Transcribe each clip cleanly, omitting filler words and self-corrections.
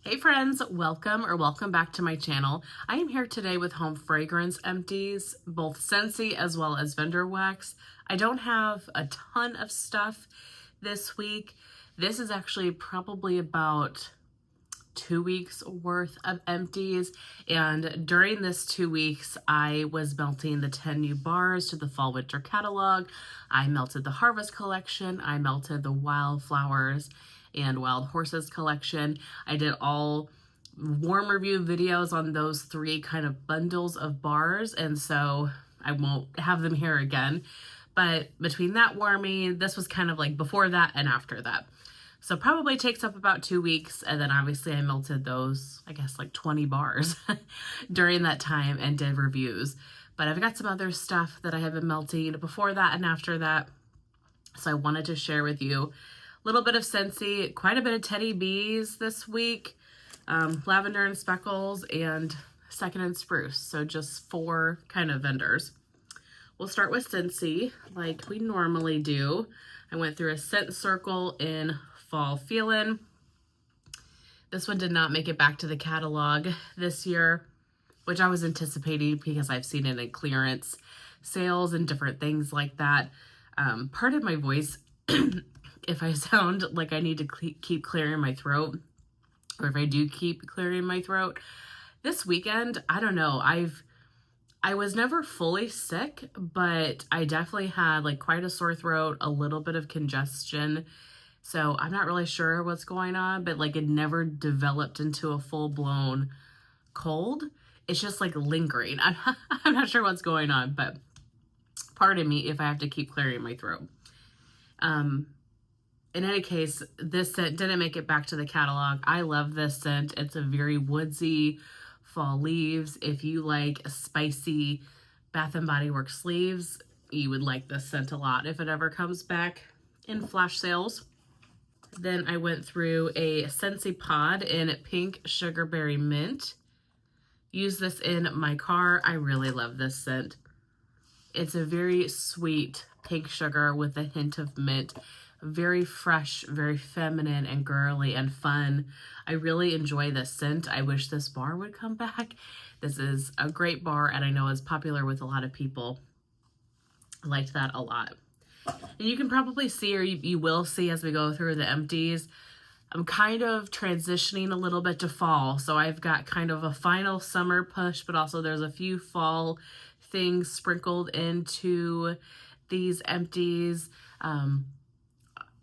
Hey friends, welcome back to my channel. I am here today with home fragrance empties, both Scentsy as well as vendor wax. I don't have a ton of stuff this week. This is actually probably about 2 weeks worth of empties, and during this 2 weeks I was melting the 10 new bars to the fall winter catalog. I melted the harvest collection, I melted the wildflowers and wild horses collection. I did all warm review videos on those 3 kind of bundles of bars, and so I won't have them here again. But between that warming, this was kind of like before that and after that. So probably takes up about 2 weeks, and then obviously I melted those, I guess like 20 bars during that time and did reviews. But I've got some other stuff that I have been melting before that and after that. So I wanted to share with you a little bit of Scentsy, quite a bit of Teddy Bees this week, Lavender and Speckles, and Second and Spruce. So just 4 kind of vendors. We'll start with Scentsy like we normally do. I went through a scent circle in Fall Feelin'. This one did not make it back to the catalog this year, which I was anticipating because I've seen it in clearance sales and different things like that. Pardon my voice if I sound like I need to keep clearing my throat, or if I do keep clearing my throat. This weekend, I don't know, I was never fully sick, but I definitely had like quite a sore throat, a little bit of congestion. So I'm not really sure what's going on, but like it never developed into a full-blown cold. It's just like lingering. I'm not sure what's going on, but pardon me if I have to keep clearing my throat. In any case, this scent didn't make it back to the catalog. I love this scent. It's a very woodsy fall leaves. If you like spicy Bath & Body Works sleeves, you would like this scent a lot if it ever comes back in flash sales. Then I went through a Scentsy pod in pink sugarberry mint. Used this in my car. I really love this scent. It's a very sweet pink sugar with a hint of mint. Very fresh, very feminine and girly and fun. I really enjoy this scent. I wish this bar would come back. This is a great bar, and I know it's popular with a lot of people. I liked that a lot. And you can probably see, or you will see as we go through the empties, I'm kind of transitioning a little bit to fall. So I've got kind of a final summer push, but also there's a few fall things sprinkled into these empties.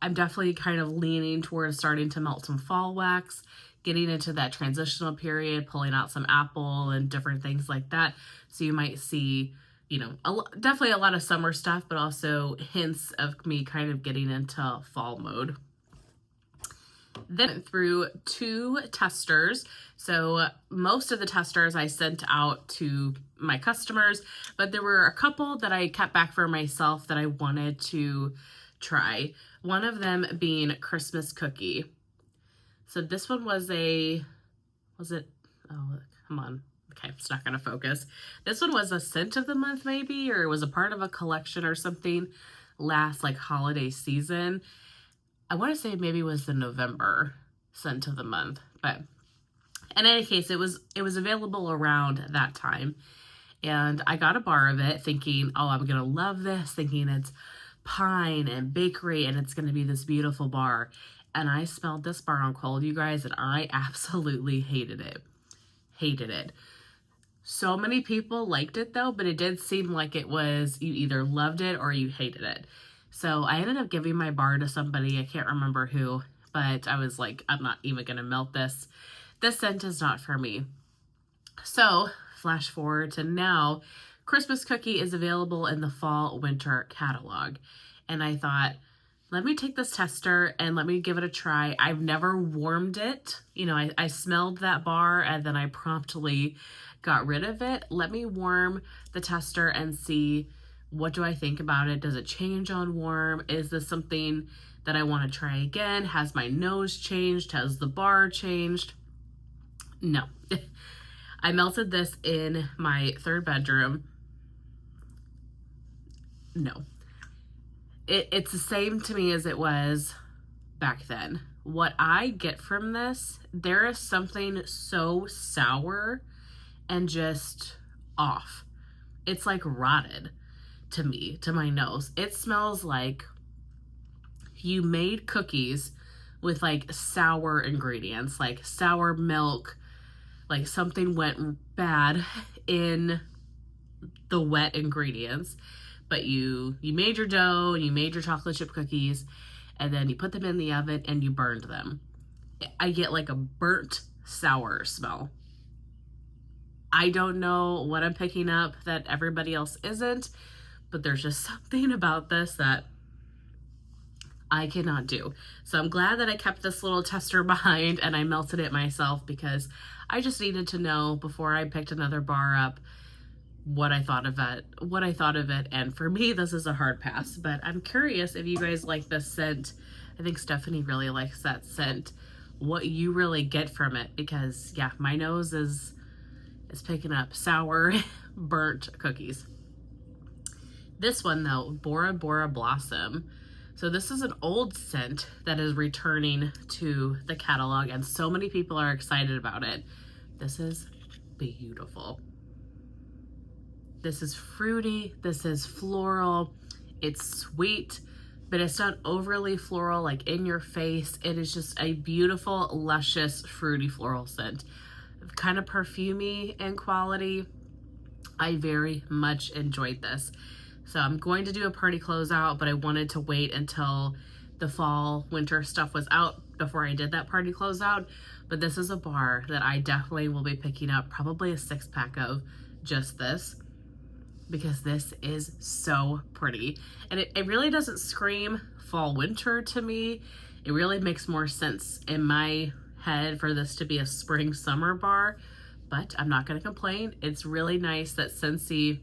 I'm definitely kind of leaning towards starting to melt some fall wax, getting into that transitional period, pulling out some apple and different things like that. So you might see, you know, definitely a lot of summer stuff, but also hints of me kind of getting into fall mode. Then through 2 testers. So most of the testers I sent out to my customers, but there were a couple that I kept back for myself that I wanted to try. One of them being Christmas Cookie. So this one was oh, come on. Okay, it's not going to focus. This one was a scent of the month maybe, or it was a part of a collection or something last like holiday season. I want to say maybe it was the November scent of the month, but in any case, it was available around that time. And I got a bar of it thinking, oh, I'm going to love this, thinking it's pine and bakery and it's going to be this beautiful bar. And I smelled this bar on cold, you guys, and I absolutely hated it. Hated it. So many people liked it though, but it did seem like it was, you either loved it or you hated it. So I ended up giving my bar to somebody, I can't remember who, but I was like, I'm not even going to melt this. This scent is not for me. So flash forward to now, Christmas Cookie is available in the fall winter catalog. And I thought, let me take this tester and let me give it a try. I've never warmed it. You know, I smelled that bar and then I promptly got rid of it. Let me warm the tester and see, what do I think about it? Does it change on warm? Is this something that I want to try again? Has my nose changed? Has the bar changed? No. I melted this in my 3rd bedroom. No. It's the same to me as it was back then what I get from this, there is something so sour and just off. It's like rotted to me, to my nose. It smells like you made cookies with like sour ingredients, like sour milk, like something went bad in the wet ingredients. But you made your dough and you made your chocolate chip cookies and then you put them in the oven and you burned them. I get like a burnt sour smell. I don't know what I'm picking up that everybody else isn't, but there's just something about this that I cannot do. So I'm glad that I kept this little tester behind and I melted it myself, because I just needed to know before I picked another bar up what I thought of it. And for me, this is a hard pass, but I'm curious if you guys like this scent. I think Stephanie really likes that scent, what you really get from it, because yeah, my nose is picking up sour burnt cookies. This one though, Bora Bora Blossom. So this is an old scent that is returning to the catalog and so many people are excited about it. This is beautiful. This is fruity, this is floral, it's sweet, but it's not overly floral, like in your face. It is just a beautiful, luscious, fruity floral scent. Kind of perfumey in quality. I very much enjoyed this. So I'm going to do a party closeout, but I wanted to wait until the fall, winter stuff was out before I did that party closeout. But this is a bar that I definitely will be picking up, probably a 6-pack of just this, because this is so pretty. And it really doesn't scream fall winter to me. It really makes more sense in my head for this to be a spring summer bar, but I'm not going to complain. It's really nice that Scentsy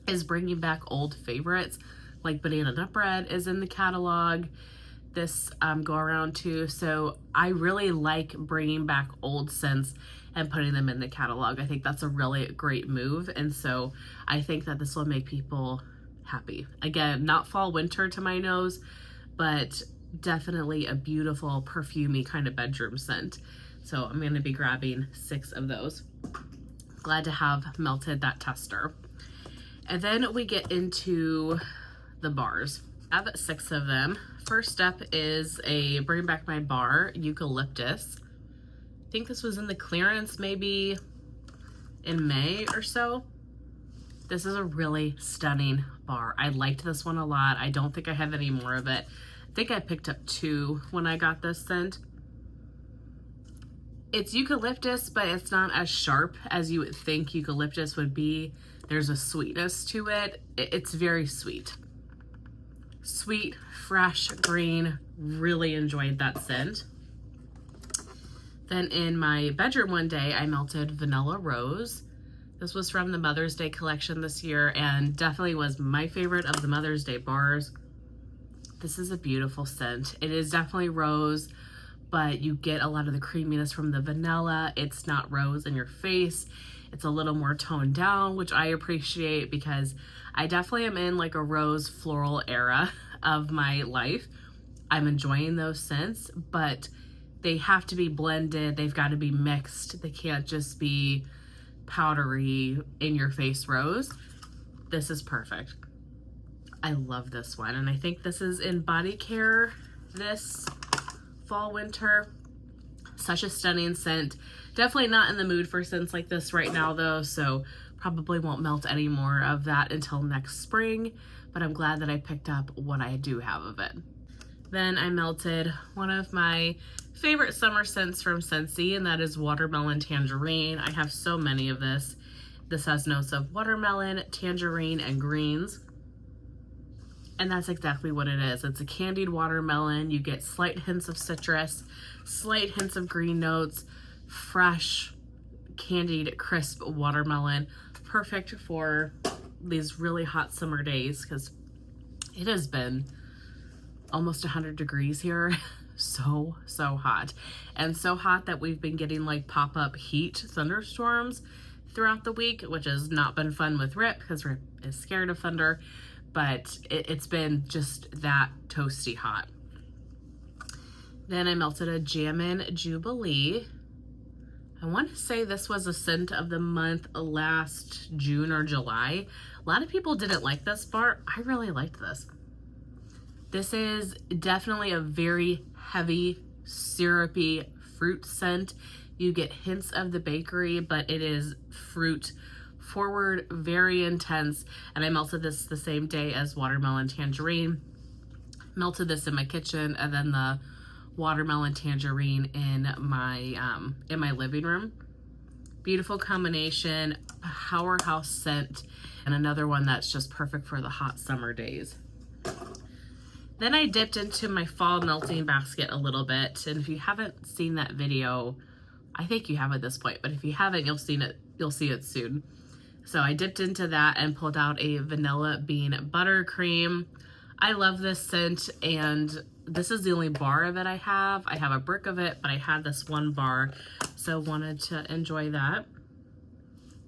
is bringing back old favorites, like Banana Nut Bread is in the catalog this go around too. So I really like bringing back old scents and putting them in the catalog. I think that's a really great move, and so I think that this will make people happy. Again, not fall winter to my nose, but definitely a beautiful perfumey kind of bedroom scent. So I'm going to be grabbing 6 of those. Glad to have melted that tester. And then we get into the bars. I have 6 of them. First up is a Bring Back My Bar Eucalyptus. I think this was in the clearance maybe in May or so. This is a really stunning bar. I liked this one a lot. I don't think I have any more of it. I think I picked up 2 when I got this scent. It's eucalyptus, but it's not as sharp as you would think eucalyptus would be. There's a sweetness to it. It's very sweet. Sweet, fresh, green. Really enjoyed that scent. Then in my bedroom one day, I melted Vanilla Rose. This was from the Mother's Day collection this year and definitely was my favorite of the Mother's Day bars. This is a beautiful scent. It is definitely rose, but you get a lot of the creaminess from the vanilla. It's not rose in your face. It's a little more toned down, which I appreciate because I definitely am in like a rose floral era of my life. I'm enjoying those scents, but they have to be blended. They've got to be mixed. They can't just be powdery in your face rose. This is perfect. I love this one. And I think this is in body care this fall winter. Such a stunning scent. Definitely not in the mood for scents like this right now though, so probably won't melt any more of that until next spring, but I'm glad that I picked up what I do have of it. Then I melted one of my favorite summer scents from Scentsy, and that is Watermelon Tangerine. I have so many of this. This has notes of watermelon, tangerine, and greens. And that's exactly what it is. It's a candied watermelon. You get slight hints of citrus, slight hints of green notes, fresh, candied, crisp watermelon. Perfect for these really hot summer days because it has been almost 100 degrees here. So hot. And so hot that we've been getting like pop-up heat thunderstorms throughout the week, which has not been fun with Rip because Rip is scared of thunder. But it's been just that toasty hot. Then I melted a Jammin' Jubilee. I want to say this was a scent of the month last June or July. A lot of people didn't like this bar. I really liked this. This is definitely a very heavy, syrupy fruit scent. You get hints of the bakery, but it is fruit forward, very intense. And I melted this the same day as watermelon tangerine. Melted this in my kitchen, and then the watermelon tangerine in my living room. Beautiful combination, powerhouse scent, and another one that's just perfect for the hot summer days. Then I dipped into my fall melting basket a little bit, and if you haven't seen that video, I think you have at this point, but if you haven't, you'll see it soon. So I dipped into that and pulled out a vanilla bean buttercream. I love this scent, and this is the only bar of it I have. I have a brick of it, but I had this one bar, so wanted to enjoy that.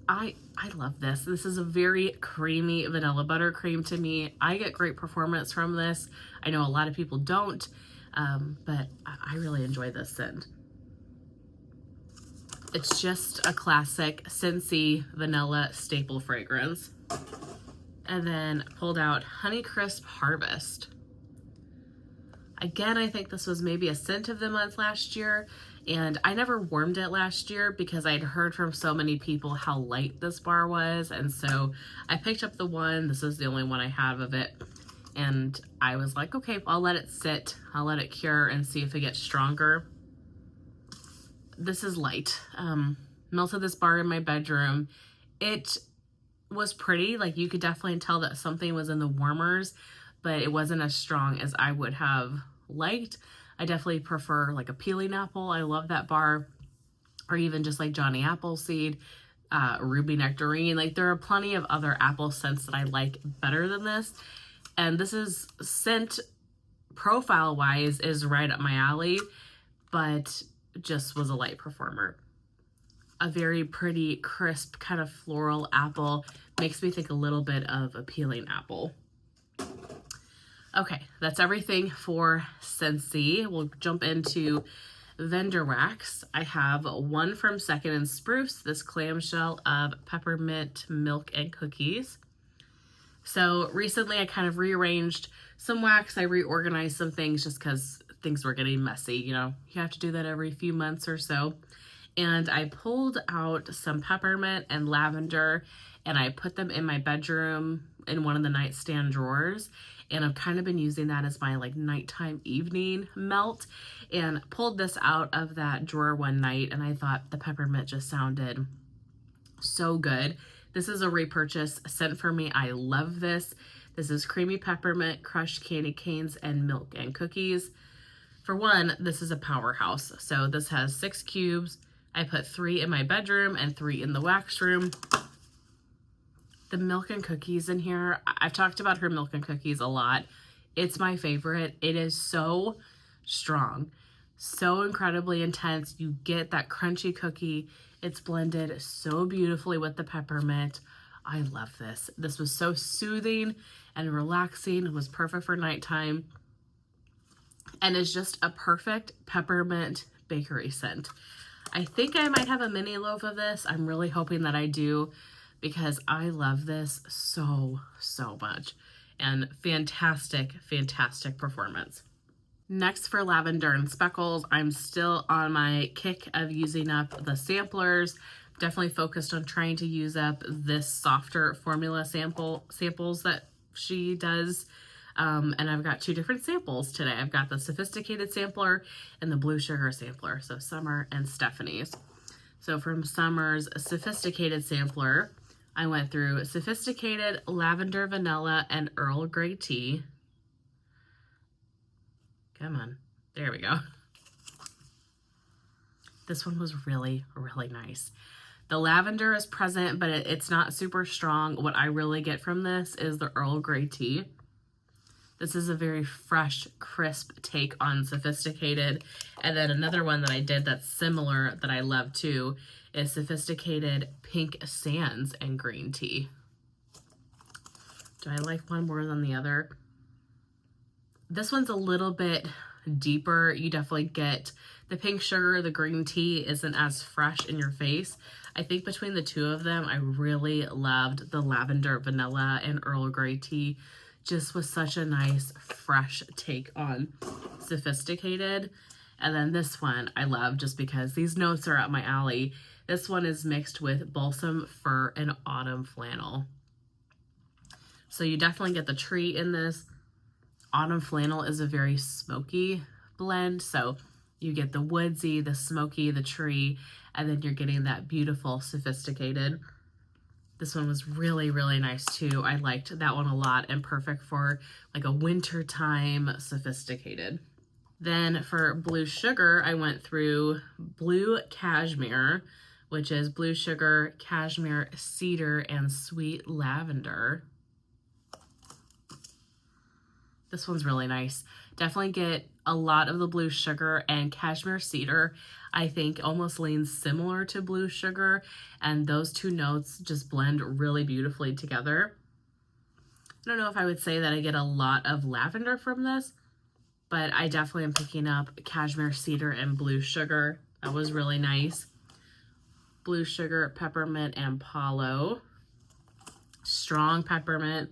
I love this. This is a very creamy vanilla buttercream to me. I get great performance from this. I know a lot of people don't, but I really enjoy this scent. It's just a classic Scentsy vanilla staple fragrance. And then pulled out Honeycrisp Harvest. Again, I think this was maybe a scent of the month last year, and I never warmed it last year because I'd heard from so many people how light this bar was, and so I picked up the one. This is the only one I have of it, and I was like, okay, I'll let it sit, I'll let it cure and see if it gets stronger. This is light. Melted this bar in my bedroom. It was pretty, like you could definitely tell that something was in the warmers, but it wasn't as strong as I would have liked. I definitely prefer like a peeling apple. I love that bar. Or even just like Johnny Appleseed, Ruby Nectarine. Like there are plenty of other apple scents that I like better than this. And this is scent profile wise is right up my alley, but just was a light performer. A very pretty, crisp, kind of floral apple. Makes me think a little bit of a peeling apple. Okay, that's everything for Scentsy. We'll jump into vendor wax. I have one from Second and Spruce, this clamshell of peppermint milk and cookies. So recently I kind of rearranged some wax. I reorganized some things just because things were getting messy. You know, you have to do that every few months or so. And I pulled out some peppermint and lavender, and I put them in my bedroom in one of the nightstand drawers. And I've kind of been using that as my like nighttime evening melt, and pulled this out of that drawer one night, and I thought the peppermint just sounded so good. This is a repurchase scent for me. I love this. This is creamy peppermint, crushed candy canes, and milk and cookies. For one, this is a powerhouse. So this has 6 cubes. I put 3 in my bedroom and 3 in the wax room. The milk and cookies in here, I've talked about her milk and cookies a lot. It's my favorite. It is so strong, so incredibly intense. You get that crunchy cookie. It's blended so beautifully with the peppermint. I love this. This was so soothing and relaxing. It was perfect for nighttime. And it's just a perfect peppermint bakery scent. I think I might have a mini loaf of this. I'm really hoping that I do, because I love this so, so much. And fantastic, fantastic performance. Next for Lavender and Speckles, I'm still on my kick of using up the samplers. Definitely focused on trying to use up this softer formula samples that she does. And I've got 2 different samples today. I've got the Sophisticated Sampler and the Blue Sugar Sampler. So Summer and Stephanie's. So from Summer's Sophisticated Sampler, I went through Sophisticated, Lavender, Vanilla, and Earl Grey Tea. Come on. There we go. This one was really, really nice. The lavender is present, but it's not super strong. What I really get from this is the Earl Grey Tea. This is a very fresh, crisp take on Sophisticated. And then another one that I did that's similar that I love too is Sophisticated Pink Sands and Green Tea. Do I like one more than the other? This one's a little bit deeper. You definitely get the pink sugar. The green tea isn't as fresh in your face. I think between the two of them, I really loved the lavender, vanilla, and Earl Grey tea. Just was such a nice, fresh take on sophisticated. And then this one I love just because these notes are up my alley. This one is mixed with balsam, fir, and autumn flannel. So you definitely get the tree in this. Autumn flannel is a very smoky blend. So you get the woodsy, the smoky, the tree, and then you're getting that beautiful sophisticated. This one was really, really nice too. I liked that one a lot and perfect for like a wintertime sophisticated. Then for blue sugar, I went through blue cashmere, which is blue sugar, cashmere, cedar, and sweet lavender. This one's really nice. Definitely get a lot of the blue sugar, and cashmere cedar I think almost leans similar to blue sugar, and those two notes just blend really beautifully together. I don't know if I would say that I get a lot of lavender from this, but I definitely am picking up cashmere cedar and blue sugar. That was really nice. Blue sugar, peppermint, and palo. Strong peppermint.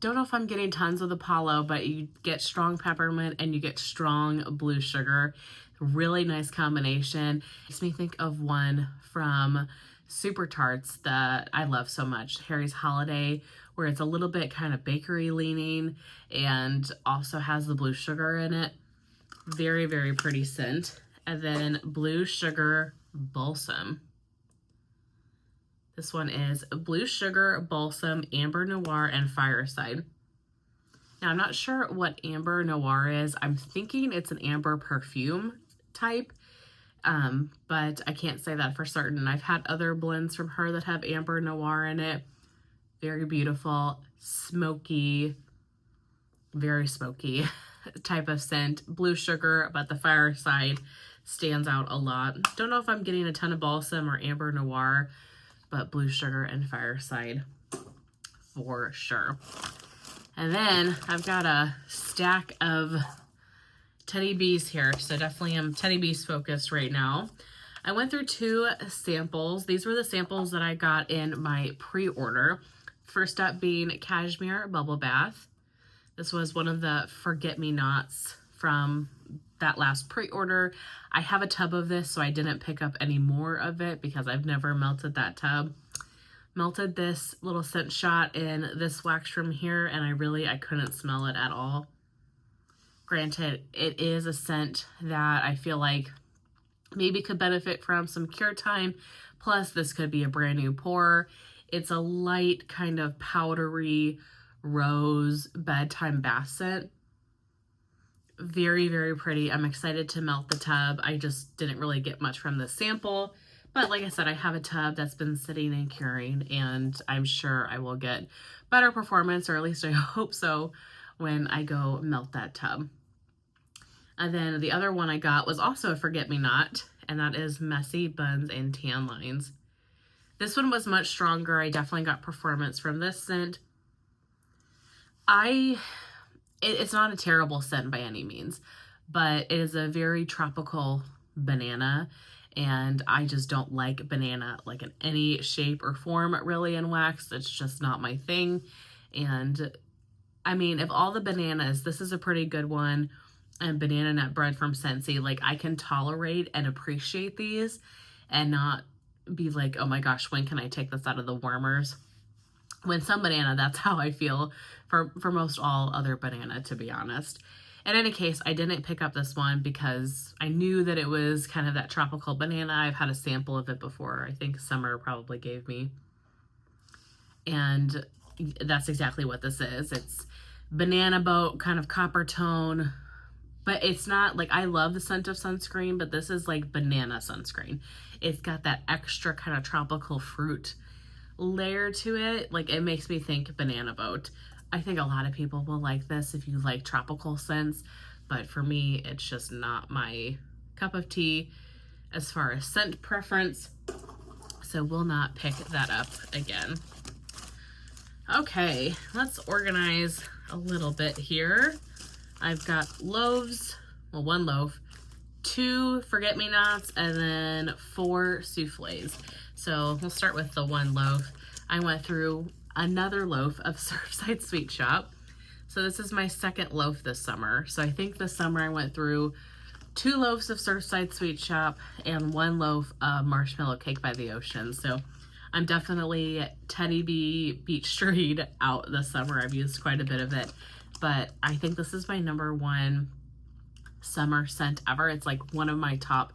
Don't know if I'm getting tons of the palo, but you get strong peppermint and you get strong blue sugar. Really nice combination. Makes me think of one from Super Tarts that I love so much, Harry's Holiday, where it's a little bit kind of bakery leaning and also has the blue sugar in it. Very, very pretty scent. And then blue sugar balsam. This one is blue sugar, balsam, amber noir, and fireside. Now, I'm not sure what amber noir is. I'm thinking it's an amber perfume type, but I can't say that for certain. I've had other blends from her that have amber noir in it. Very beautiful, smoky, very smoky type of scent. Blue sugar, but the fireside stands out a lot. Don't know if I'm getting a ton of balsam or amber noir, but blue sugar and fireside for sure. And then I've got a stack of Teddy Bees here, so definitely am Teddy Bees focused right now. I went through two samples. These were the samples that I got in my pre-order. First up being Cashmere Bubble Bath. This was one of the Forget-Me-Nots from that last pre-order. I have a tub of this, so I didn't pick up any more of it because I've never melted that tub. Melted this little scent shot in this wax from here, and I couldn't smell it at all. Granted, it is a scent that I feel like maybe could benefit from some cure time, plus this could be a brand new pour. It's a light kind of powdery rose bedtime bath scent. Very, very pretty. I'm excited to melt the tub. I just didn't really get much from the sample. But like I said, I have a tub that's been sitting and curing, and I'm sure I will get better performance, or at least I hope so, when I go melt that tub. And then the other one I got was also a Forget-Me-Not, and that is Messy Buns and Tan Lines. This one was much stronger. I definitely got performance from this scent. It's not a terrible scent by any means, but it is a very tropical banana, and I just don't like banana like in any shape or form really in wax. It's just not my thing. And I mean, if all the bananas, this is a pretty good one, and banana nut bread from Scentsy, like I can tolerate and appreciate these and not be like, oh my gosh, when can I take this out of the warmers? When some banana, that's how I feel for most all other banana, to be honest. In any case, I didn't pick up this one because I knew that it was kind of that tropical banana. I've had a sample of it before. I think Summer probably gave me. And that's exactly what this is. It's banana boat, kind of copper tone. But it's not like, I love the scent of sunscreen, but this is like banana sunscreen. It's got that extra kind of tropical fruit layer to it. Like, it makes me think banana boat. I think a lot of people will like this if you like tropical scents, but for me, it's just not my cup of tea as far as scent preference, so will not pick that up again. Okay, let's organize a little bit here. I've got loaves, well, 1 loaf, 2 forget-me-nots, and then 4 souffles. So we'll start with the 1 loaf. I went through another loaf of Surfside Sweet Shop. So this is my 2nd loaf this summer. So I think this summer I went through 2 loaves of Surfside Sweet Shop and 1 loaf of Marshmallow Cake by the Ocean. So I'm definitely Teddy Bee Beach Street out this summer. I've used quite a bit of it, but I think this is my #1 summer scent ever. It's like one of my top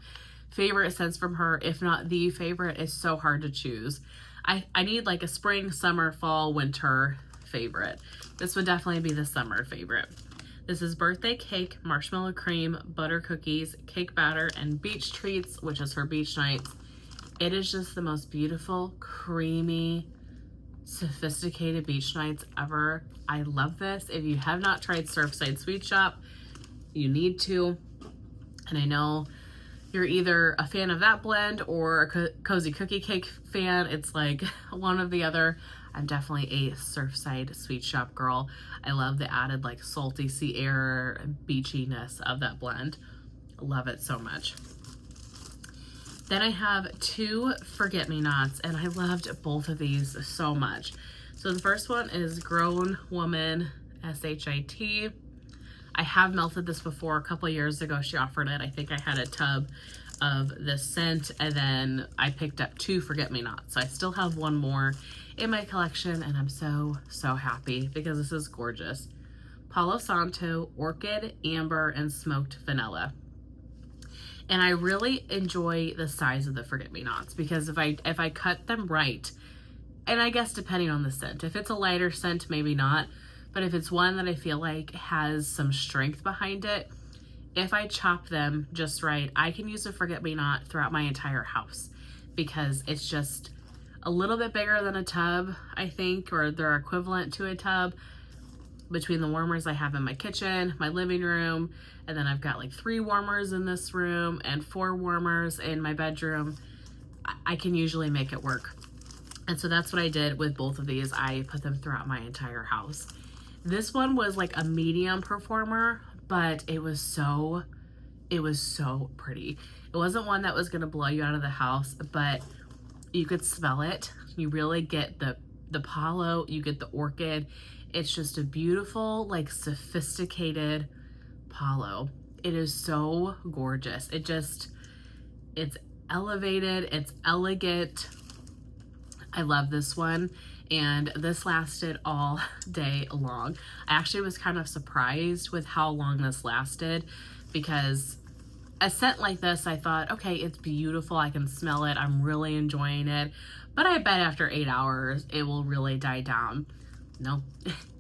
favorite scents from her, if not the favorite. It's so hard to choose. I need like a spring, summer, fall, winter favorite. This would definitely be the summer favorite. This is birthday cake, marshmallow cream, butter cookies, cake batter, and beach treats, which is for beach nights. It is just the most beautiful, creamy, sophisticated beach nights ever. I love this. If you have not tried Surfside Sweet Shop, you need to. And I know you're either a fan of that blend or a cozy cookie cake fan. It's like one or the other. I'm definitely a Surfside Sweet Shop girl. I love the added like salty sea air beachiness of that blend. Love it so much. Then I have 2 forget-me-nots, and I loved both of these so much. So the first one is Grown Woman SHIT. I have melted this before. A couple years ago she offered it. I think I had a tub of this scent, and then I picked up 2 forget-me-nots. So I still have 1 more in my collection, and I'm so happy because this is gorgeous. Palo Santo, Orchid, Amber, and Smoked Vanilla. And I really enjoy the size of the forget-me-nots because if I cut them right, and I guess depending on the scent, if it's a lighter scent, maybe not, but if it's one that I feel like has some strength behind it, if I chop them just right, I can use a forget-me-not throughout my entire house because it's just a little bit bigger than a tub, I think, or they're equivalent to a tub. Between the warmers I have in my kitchen, my living room, and then I've got like 3 warmers in this room and 4 warmers in my bedroom, I can usually make it work. And so that's what I did with both of these. I put them throughout my entire house. This one was like a medium performer, but it was so pretty. It wasn't one that was gonna blow you out of the house, but you could smell it. You really get the palo, you get the orchid. It's just a beautiful, like sophisticated palo. It is so gorgeous. It's elevated, it's elegant. I love this one. And this lasted all day long. I actually was kind of surprised with how long this lasted because a scent like this, I thought, okay, it's beautiful. I can smell it. I'm really enjoying it. But I bet after 8 hours, it will really die down. No,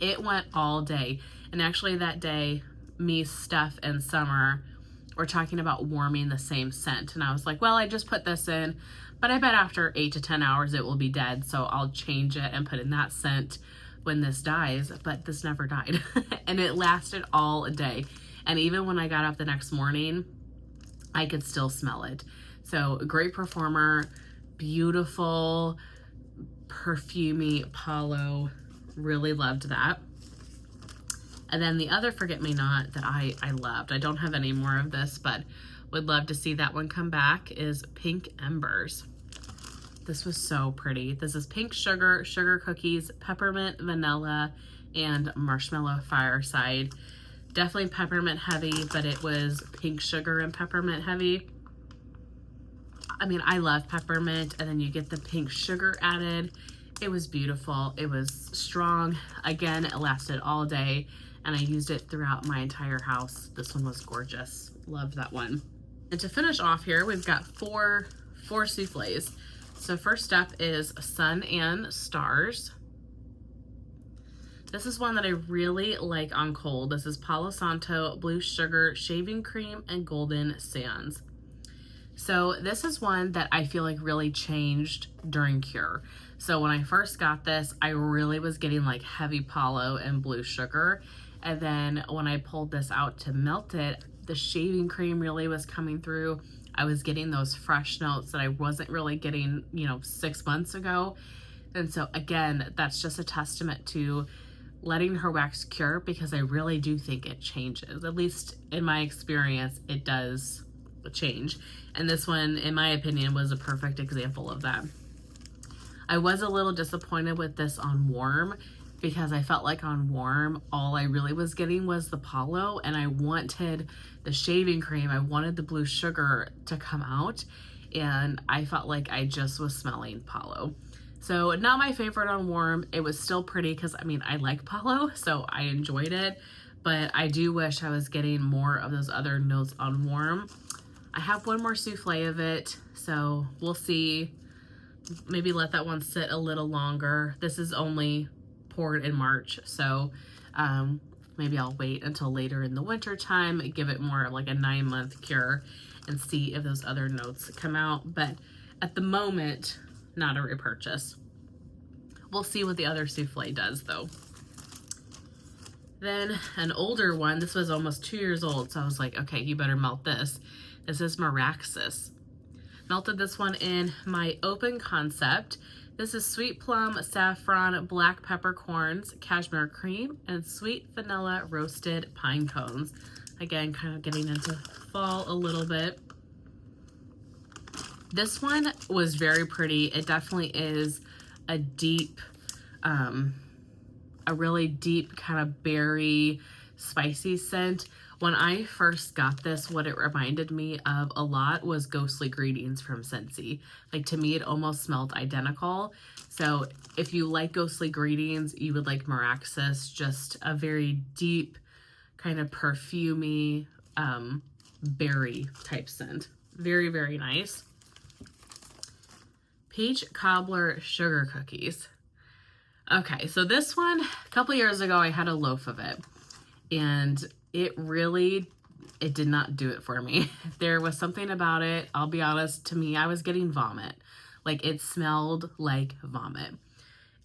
it went all day. And actually that day, me, Steph, and Summer were talking about warming the same scent. And I was like, well, I just put this in, but I bet after 8 to 10 hours it will be dead. So I'll change it and put in that scent when this dies. But this never died. And it lasted all day. And even when I got up the next morning, I could still smell it. So great performer, beautiful, perfumey palo. Really loved that. And then the other forget-me-not that I loved, I don't have any more of this, but would love to see that one come back, is Pink Embers. This was so pretty. This is pink sugar, sugar cookies, peppermint, vanilla, and marshmallow fireside. Definitely peppermint heavy, but it was pink sugar and peppermint heavy. I mean, I love peppermint, and then you get the pink sugar added. It was beautiful. It was strong. Again, it lasted all day, and I used it throughout my entire house. This one was gorgeous. Loved that one. And to finish off here, we've got four souffles. So first up is Sun and Stars. This is one that I really like on cold. This is Palo Santo, Blue Sugar, Shaving Cream, and Golden Sands. So this is one that I feel like really changed during cure. So when I first got this, I really was getting like heavy palo and blue sugar. And then when I pulled this out to melt it, the shaving cream really was coming through. I was getting those fresh notes that I wasn't really getting, 6 months ago. And so again, that's just a testament to letting her wax cure, because I really do think it changes. At least in my experience, it does change. And this one, in my opinion, was a perfect example of that. I was a little disappointed with this on warm, because I felt like on warm, all I really was getting was the Palo, and I wanted the shaving cream. I wanted the blue sugar to come out, and I felt like I just was smelling Palo. So not my favorite on warm. It was still pretty, because I mean, I like Palo, so I enjoyed it, but I do wish I was getting more of those other notes on warm. I have one more souffle of it, so we'll see. Maybe let that one sit a little longer. This is only poured in March, so maybe I'll wait until later in the winter time, give it more of like a 9-month cure, and see if those other notes come out. But at the moment, not a repurchase. We'll see what the other souffle does though. Then an older one, this was almost 2 years old, so I was like, okay, you better melt this. This is Miraxis. Melted this one in my open concept. This is sweet plum, saffron, black peppercorns, cashmere cream, and sweet vanilla roasted pine cones. Again, kind of getting into fall a little bit. This one was very pretty. It definitely is a deep, a really deep kind of berry, spicy scent. When I first got this, what it reminded me of a lot was Ghostly Greetings from Scentsy. Like, to me, it almost smelled identical. So if you like Ghostly Greetings, you would like Miraxis. Just a very deep, kind of perfumey, berry type scent. Very, very nice. Peach Cobbler Sugar Cookies. Okay, so this one, a couple years ago, I had a loaf of it. And it did not do it for me. There was something about it, I'll be honest, to me, I was getting vomit. Like, it smelled like vomit.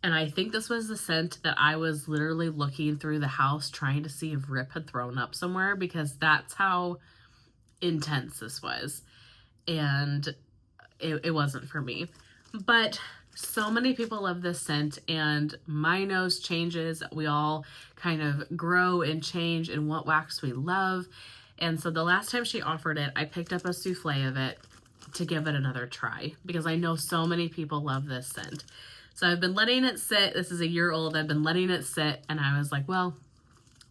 And I think this was the scent that I was literally looking through the house trying to see if Rip had thrown up somewhere, because that's how intense this was. And it wasn't for me. But so many people love this scent, and my nose changes. We all kind of grow and change in what wax we love. And so the last time she offered it, I picked up a souffle of it to give it another try, because I know so many people love this scent. So I've been letting it sit. This is a year old. I've been letting it sit, and I was like, well,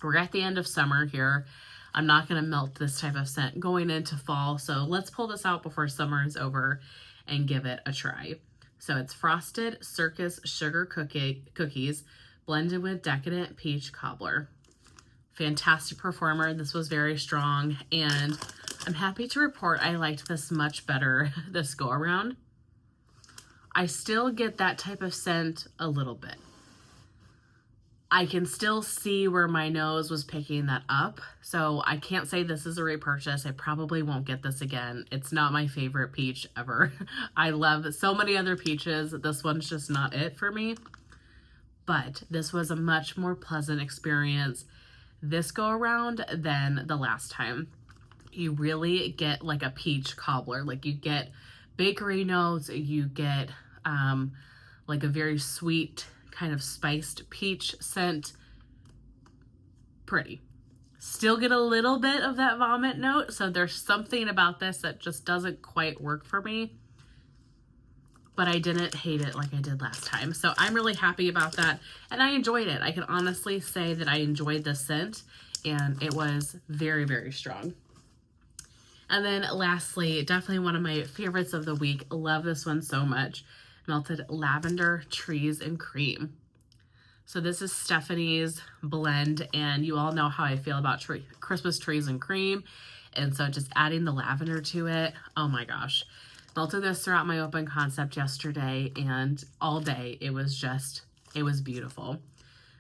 we're at the end of summer here. I'm not going to melt this type of scent going into fall. So let's pull this out before summer is over and give it a try. So it's Frosted Circus Sugar Cookies blended with Decadent Peach Cobbler. Fantastic performer. This was very strong, and I'm happy to report I liked this much better this go around. I still get that type of scent a little bit. I can still see where my nose was picking that up, so I can't say this is a repurchase. I probably won't get this again. It's not my favorite peach ever. I love so many other peaches. This one's just not it for me. But this was a much more pleasant experience this go around than the last time. You really get like a peach cobbler. Like, you get bakery notes, you get like a very sweet kind of spiced peach scent. Pretty. Still get a little bit of that vomit note, so there's something about this that just doesn't quite work for me. But I didn't hate it like I did last time. So I'm really happy about that, and I enjoyed it. I can honestly say that I enjoyed the scent, and it was very, very strong. And then lastly, definitely one of my favorites of the week. Love this one so much. Melted Lavender Trees and Cream. So this is Stephanie's blend, and you all know how I feel about Christmas trees and cream. And so just adding the lavender to it, oh my gosh. Melted this throughout my open concept yesterday, and all day it was beautiful.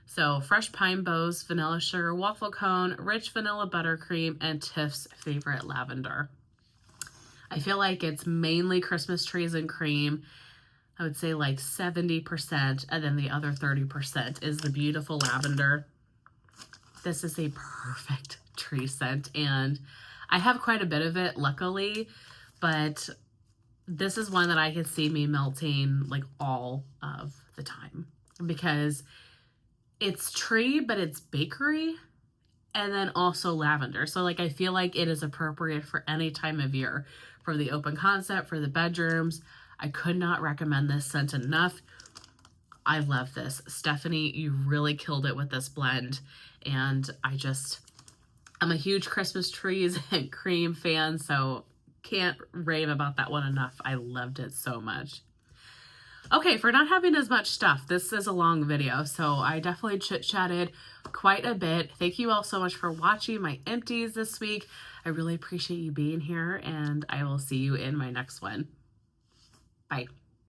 So fresh pine bows, vanilla sugar waffle cone, rich vanilla buttercream, and Tiff's favorite lavender. I feel like it's mainly Christmas trees and cream. I would say like 70%, and then the other 30% is the beautiful lavender. This is a perfect tree scent, and I have quite a bit of it, luckily, but this is one that I could see me melting like all of the time, because It's tree, but it's bakery, and then also lavender. So like, I feel like it is appropriate for any time of year, for the open concept, for the bedrooms. I could not recommend this scent enough. I love this. Stephanie, you really killed it with this blend. And I'm a huge Christmas trees and cream fan, so can't rave about that one enough. I loved it so much. Okay, for not having as much stuff, this is a long video, so I definitely chit-chatted quite a bit. Thank you all so much for watching my empties this week. I really appreciate you being here, and I will see you in my next one. Bye.